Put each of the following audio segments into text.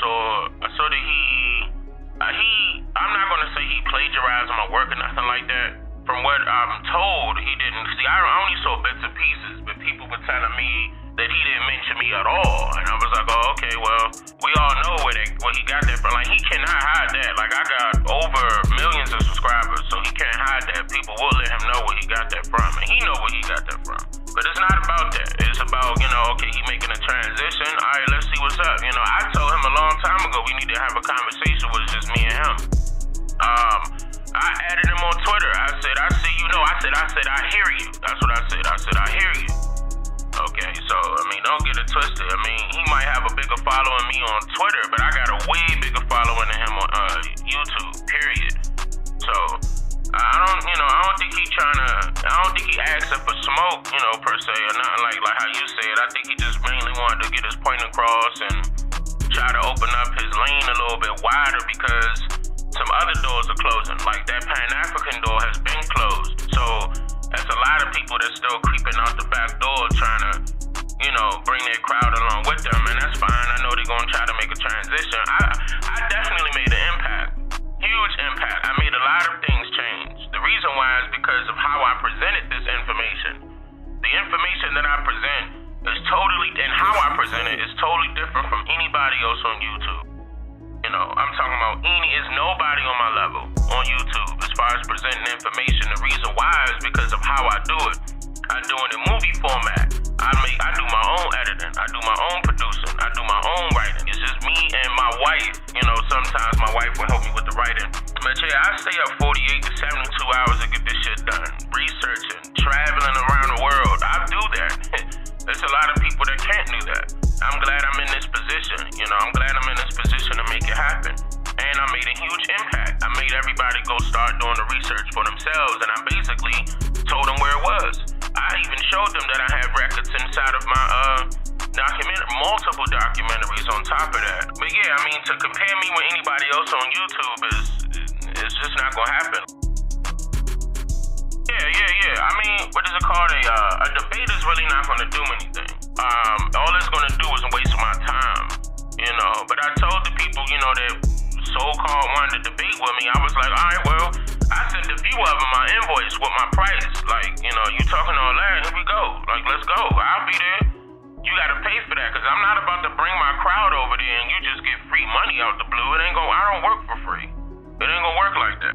saw that I'm not gonna say he plagiarized my work or nothing like that. From what I'm told, he didn't. See, I only saw bits and pieces, but people were telling me that he didn't mention me at all. And I was like, oh, okay, well, we all know where he got that from. Like, he cannot hide that. Like, I got over millions of subscribers, so he can't hide that. People will let him know where he got that from, and he know where he got that from. But it's not about that. It's about, okay, he making a transition. All right, let's see what's up. I told him a long time ago we need to have a conversation with just me and him. I added him on Twitter. I said, I see you. No, I said, I hear you. That's what I said. I said, I hear you. Okay, so, don't get it twisted. He might have a bigger following me on Twitter, but I got a way bigger following than him on YouTube, period. So, I don't think he asking for smoke, per se, or nothing like how you said. I think he just mainly wanted to get his point across and try to open up his lane a little bit wider because some other doors are closing. Like that Pan-African door has been closed. So that's a lot of people that's still creeping out the back door trying to, bring their crowd along with them. And that's fine. I know they're going to try to make a transition. I definitely made an impact. Huge impact. I made a lot of things change. The reason why is because of how I presented this information. The information that I present is and how I present it is totally different from anybody else on YouTube. I'm talking about is nobody on my level on YouTube as far as presenting information. The reason why is because of how I do it. I do it in movie format. I do my own editing. I do my own producing. I do my own writing. It's just me and my wife. Sometimes my wife will help me with the writing. But yeah, I stay up 48 to 72 hours to get this shit done. Researching, traveling around the world. I do that. There's a lot of people that can't do that. I'm glad I'm in this position. I'm glad I'm in this position to make it happen. And I made a huge impact. I made everybody go start doing the research for themselves, and I basically told them where it was. I even showed them that I have records inside of my multiple documentaries on top of that. But yeah, to compare me with anybody else on YouTube is just not gonna happen. Yeah. What is it called? A debate is really not gonna do anything. All it's gonna do is waste my time, But I told the people, that so-called wanted to debate with me. I was like, all right, well, I sent a few of them my invoice with my price. Like, you talking all that, here we go. Like, let's go. I'll be there. You gotta pay for that, because I'm not about to bring my crowd over there and you just get free money out the blue. I don't work for free. It ain't gonna work like that.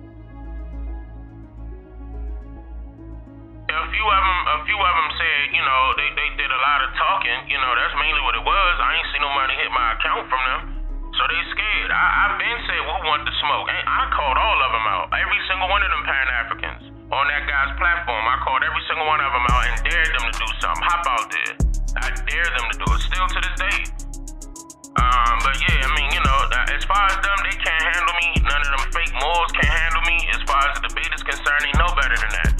A few of them said, they did a lot of talking. That's mainly what it was. I ain't seen nobody hit my account from them. So they scared. I've been said who want the smoke. And I called all of them out. Every single one of them Pan-Africans on that guy's platform. I called every single one of them out and dared them to do something. Hop out there. I dare them to do it. Still to this day. But yeah, as far as them, they can't handle me. None of them fake morals can't handle me. As far as the debate is concerned, they know better than that.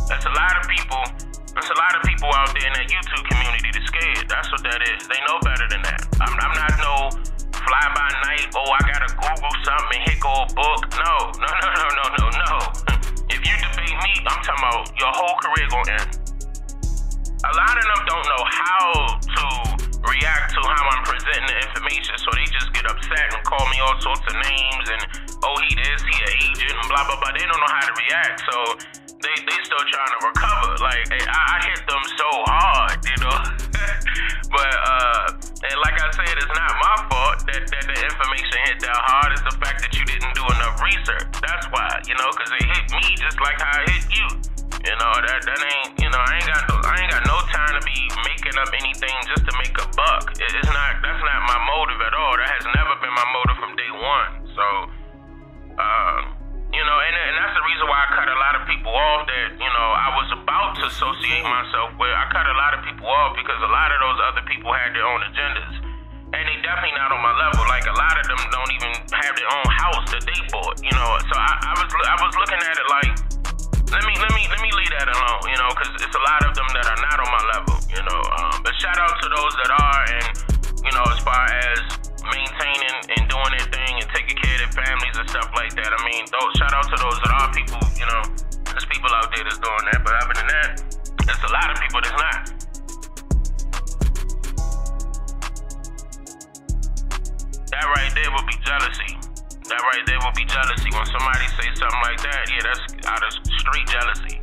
There's a lot of people out there in that YouTube community that's scared. That's what that is. They know better than that. I'm not no fly-by-night, I gotta Google something and hit go a book. No. If you debate me, I'm talking about your whole career gonna end. A lot of them don't know how to react to how I'm presenting the information, so they just get upset and call me all sorts of names and, he this, he an agent, and blah, blah, blah. They don't know how to react, so they still trying to recover. Like, I hit them so hard, But, and like I said, it's not my fault that the information hit that hard. It's the fact that you didn't do enough research. That's why, because it hit me just like how it hit you. That ain't, I ain't got no time to be making up anything just to make a buck. That's not my motive at all. That has never been my motive from day one. So, and that's the reason why I cut a lot of people off that, I was about to associate myself with. I cut a lot of people off because a lot of those other people had their own agendas. And they definitely not on my level. Like, a lot of them don't even have their own house that they bought, So I was looking at it like, let me leave that alone, because it's a lot of them that are not on my level, But shout out to those that are, and, as far as maintaining and doing their thing and taking care of their families and stuff like that. Shout out to those that are people, there's people out there that's doing that. But other than that, there's a lot of people that's not. That right there would be jealousy. That right there would be jealousy. When somebody say something like that, yeah, that's out of straight jealousy.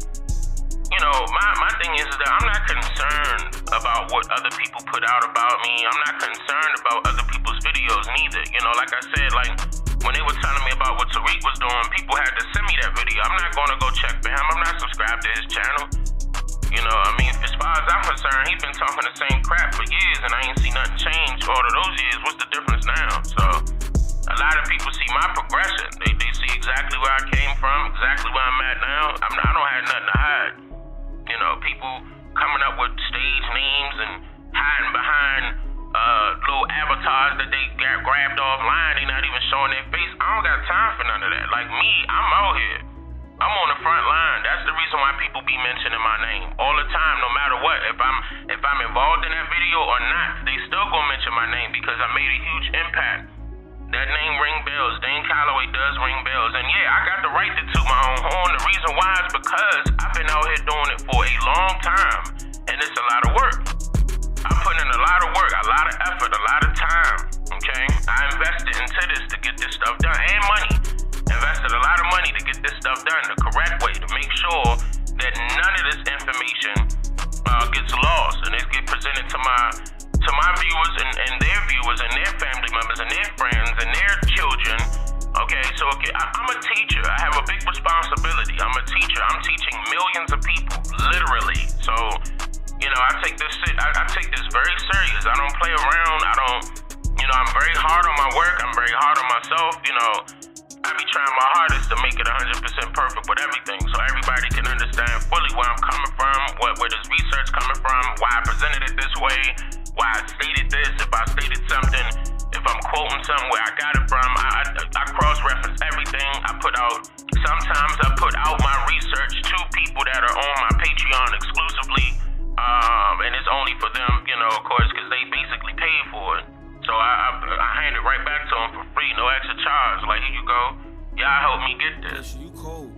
You know, my thing is that I'm not concerned about what other people put out about me. I'm not concerned about other people's videos neither. You know, like I said, like when they were telling me about what Tariq was doing, people had to send me that video. I'm not going to go check for him. I'm not subscribed to his channel. You know, I mean, as far as I'm concerned, he's been talking the same crap for years, and I ain't seen nothing change all of those years. What's the difference now? So a lot of people see my progression. They see exactly where I came from, exactly where I'm at now. I don't have nothing to hide. You know, people coming up with stage names and hiding behind little avatars that they got grabbed offline. They not even showing their face. I don't got time for none of that. Like me, I'm out here. I'm on the front line. That's the reason why people be mentioning my name all the time, no matter what. If I'm involved in that video or not, they still gonna mention my name because I made a huge impact. That name ring bells. Dane Calloway does ring bells. And yeah, I got the right to toot my own horn. The reason why is because I've been out here doing it for a long time. And it's a lot of work. I put in a lot of work, a lot of effort, a lot of time. Okay? I invested into this to get this stuff done. And money. Invested a lot of money to get this stuff done the correct way. To make sure that none of this information gets lost. And it gets presented to my viewers and their viewers and their family members and their friends and their children. Okay, so I'm a teacher. I have a big responsibility. I'm a teacher. I'm teaching millions of people, literally. So, you know, I take this very serious. I don't play around. I'm very hard on my work. I'm very hard on myself. You know, I be trying my hardest to make it 100% perfect with everything, so everybody can understand fully where I'm coming from, where this research coming from, why I presented it this way, why I stated this, if I stated something, if I'm quoting something, where I got it from. I cross-reference everything. Sometimes I put out my research to people that are on my Patreon exclusively, and it's only for them, you know, of course, because they basically paid for it. So I hand it right back to them for free, no extra charge. Like, here you go. Y'all help me get this. You cold.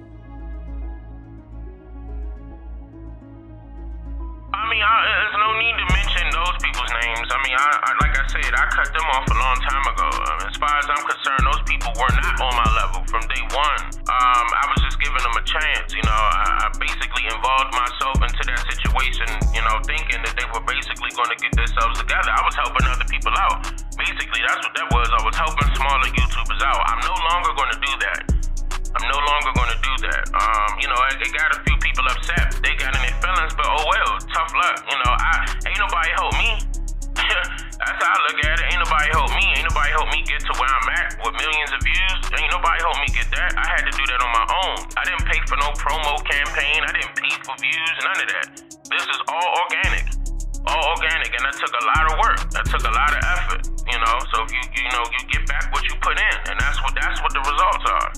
I mean, there's no need to mention those people's names. I mean, like I said, I cut them off a long time ago. As far as I'm concerned, those people were not on my level from day one. I was just giving them a chance. You know, I basically involved myself into that situation, you know, thinking that they were basically going to get themselves together. I was helping other people out. Basically, that's what that was. I was helping smaller YouTubers out. I'm no longer going to do that. You know, it got a few people upset. They got in their feelings, but oh well, tough luck. You know, ain't nobody help me. That's how I look at it. Ain't nobody help me. Ain't nobody help me get to where I'm at with millions of views. Ain't nobody help me get that. I had to do that on my own. I didn't pay for no promo campaign. I didn't pay for views, none of that. This is all organic. And that took a lot of work. That took a lot of effort. You know, so if you get back what you put in, and that's what the results are.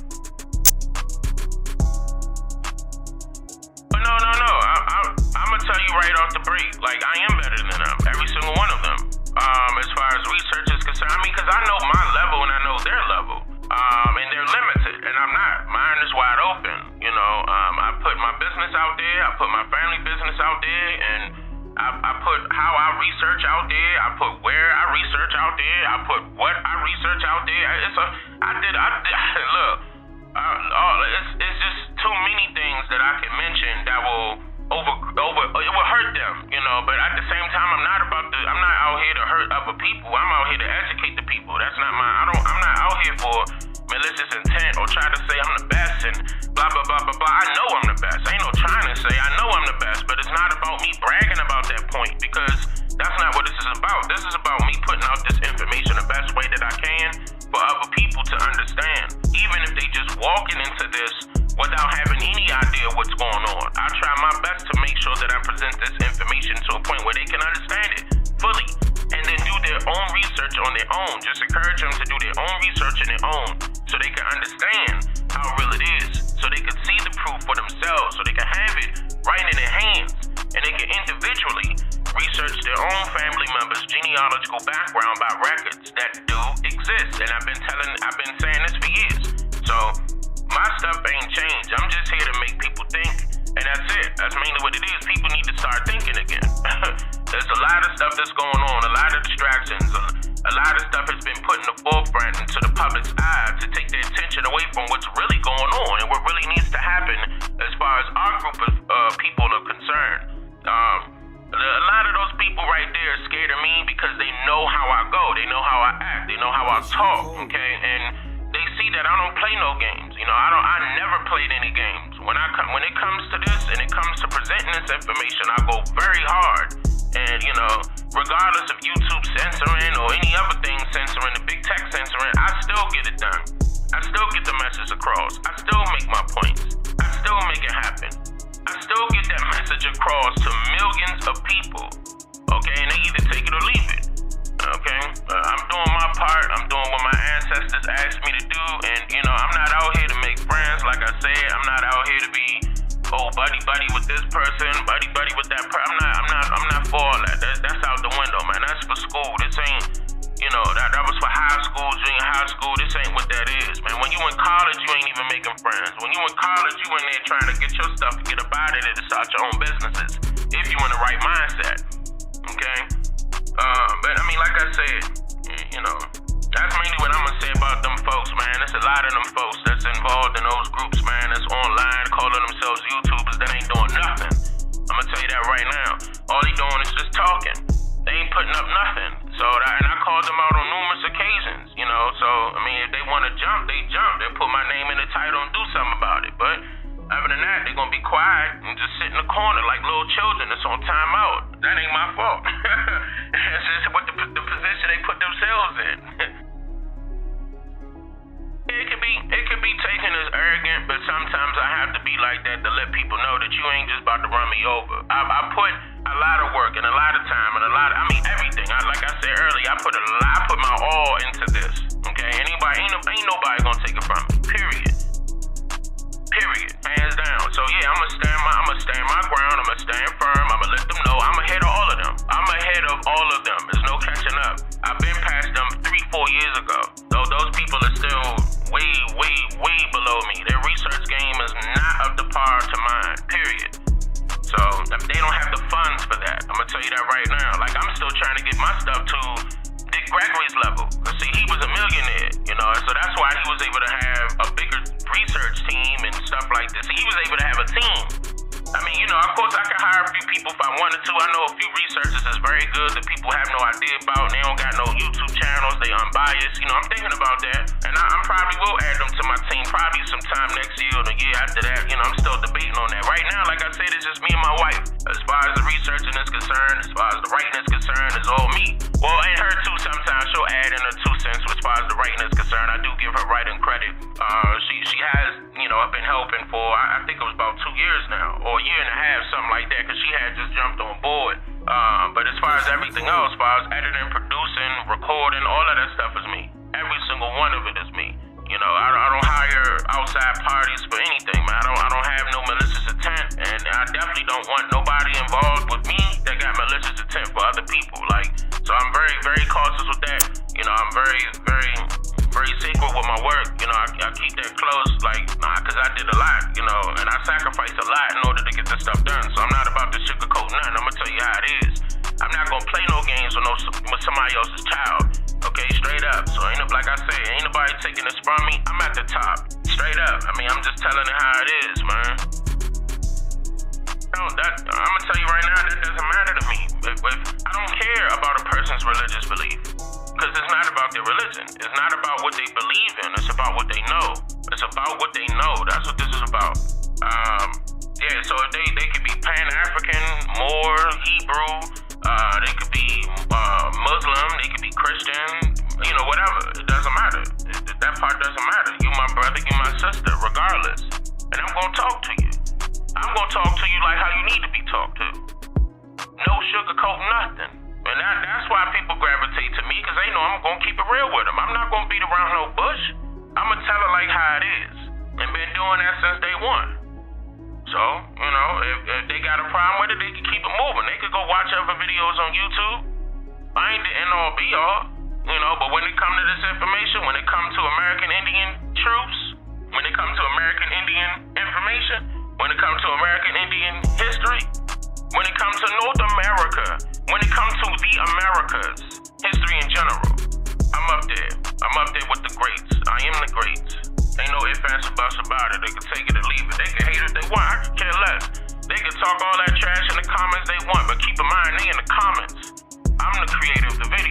But no. I'm gonna tell you right off the break. Like, I am better than them. Every single one of them. As far as research is concerned, I mean, because I know my level and I know their level. And they're limited, and I'm not. Mine is wide open. You know, I put my business out there. I put my family business out there, and I put how I research out there. I put where I research out there. I put what I research out there. It's just too many things that I can mention that will it will hurt them, you know. But at the same time, I'm not out here to hurt other people. I'm out here to educate the people. That's not I'm not out here for malicious intent or try to say I'm the best and blah blah blah blah blah. I know I'm the best. Ain't no trying to say I know I'm the best, but it's not about me bragging about that point, because that's not what this is about. This is about me putting out this information the best way that I can for other people to understand, even if they just walking into this without having any idea what's going on. I try my best to make sure that I present this information to a point where they can understand it fully, and then do their own research on their own. Just encourage them to do their own research on their own, so they can understand how real it is, so they can see the proof for themselves, so they can have it right in their hands, and they can individually research their own family members' genealogical background by records that do exist. And I've been saying this for years. So my stuff ain't changed. I'm just here to make people think, and that's it. That's mainly what it is. People need to start thinking again. There's a lot of stuff that's going on, a lot of distractions, a lot of stuff has been put in the forefront really going on and what really needs to happen as far as our group of people are concerned. A lot of those people right there are scared of me because they know how I go, they know how I act, they know how I talk, okay? And they see that I don't play no games. You know, I never played any games. When it comes to this and it comes to presenting this information, I go very hard. And, you know, regardless of YouTube censoring or any other thing censoring, the big tech censoring, I still get it done. I still get the message across. I still make my points. I still make it happen. I still get that message across to millions of people, okay? And they either take it or leave it, okay? I'm doing my part. I'm doing what my ancestors asked me to do. And, you know, I'm not out here to make friends, like I said. I'm not out here to be, buddy with this person, buddy with that person. I'm not for all that. That's out the window, man. That's for school. This ain't, you know, that was for high school, junior high school. This ain't what that is, man. When you in college, you ain't even making friends. When you in college, you in there trying to get your stuff to get up out of it to start your own businesses, if you in the right mindset, okay? But I mean, like I said, you know, that's mainly what I'm gonna say about them folks, man. There's a lot of them folks that's involved in those groups, man, that's online calling themselves YouTubers that ain't doing nothing. I'm gonna tell you that right now. All they doing is just talking. They ain't putting up nothing. So, and I called them out on numerous occasions, you know. So, I mean, if they want to jump, they jump. They put my name in the title and do something about it. But other than that, they're gonna be quiet and just sit in the corner like little children that's on timeout. That ain't my fault. It's just what the position they put themselves in. It could be taken as arrogant, but sometimes I have to be like that to let people know that you ain't just about to run me over. I put a lot of work and a lot of time and everything. Like I said earlier, I put my all into this. Okay, ain't nobody gonna take it from me. Period. Hands down. So yeah, I'ma stand my ground. I'ma stand firm. I'ma let them know I'm ahead of all of them. I'm ahead of all of them. There's no catching up. I've been past them 3-4 years ago. Though those people are still way below me. Their research game is not up to par to mine. Period. So they don't have the funds for that. I'm gonna tell you that right now. Like, I'm still trying to get my stuff to Dick Gregory's level. Cause see, he was a millionaire, you know, so that's why he was able to have a bigger research team and stuff like this. He was able to have a team. I mean, you know, of course I could hire a few people if I wanted to. I know a few researchers is very good that people have no idea about. And they don't got no YouTube channels. They unbiased. You know, I'm thinking about that. And I probably will add them to my team probably sometime next year or the year after that. You know, I'm still debating on that. Right now, like I said, it's just me and my wife. As far as the researching is concerned, as far as the writing is concerned, it's all me. Well, and her too, sometimes she'll add in her 2 cents as far as the writing is concerned. I do give her writing credit. She has, you know, been helping for, I think it was about 2 years now, or a year and a half, something like that, because she had just jumped on board. But as far as everything else, as far as editing, producing, recording, all of that stuff is me. Every single one of it is me. You know, I don't hire outside parties for anything, man. I don't have no malicious intent, and I definitely don't want nobody involved with me that got malicious intent for other people. Like, so I'm very, very cautious with that. You know, I'm very, very, very secret with my work. You know, I keep that close, like, because I did a lot, you know, and I sacrificed a lot in order to get this stuff done. So I'm not about to sugarcoat nothing. I'm gonna tell you how it is. I'm not gonna play no games with somebody else's child. Okay, straight up. So like I say, ain't nobody taking this from me. I'm at the top. Straight up. I mean, I'm just telling it how it is, man. I'm gonna tell you right now, that doesn't matter to me. I don't care about a person's religious belief. Because it's not about their religion. It's not about what they believe in. It's about what they know. It's about what they know. That's what this is about. Yeah, so they could be Pan-African, Moor, Hebrew, they could be Muslim, they could be Christian, you know, whatever. It doesn't matter. That part doesn't matter. You my brother, you my sister, regardless. And I'm gonna talk to you. I'm gonna talk to you like how you need to be talked to. No sugarcoat nothing. And that's why people gravitate to me, because they know I'm gonna keep it real with them. I'm not gonna beat around no bush. I'm gonna tell it like how it is. And been doing that since day one. So, you know, if they got a problem with it, they can keep it moving. They could go watch other videos on YouTube. I ain't the end-all be-all, you know, but when it comes to this information, when it comes to American Indian troops, when it comes to American Indian information, when it comes to American Indian history, when it comes to North America, when it comes to the Americas, history in general, I'm up there. I'm up there with the greats. I am the greats. Ain't no ifs, ands, or buts about it. They can take it or leave it. They can hate if they want. I can care less. They can talk all that trash in the comments they want, but keep in mind, they in the comments. I'm the creator of the video.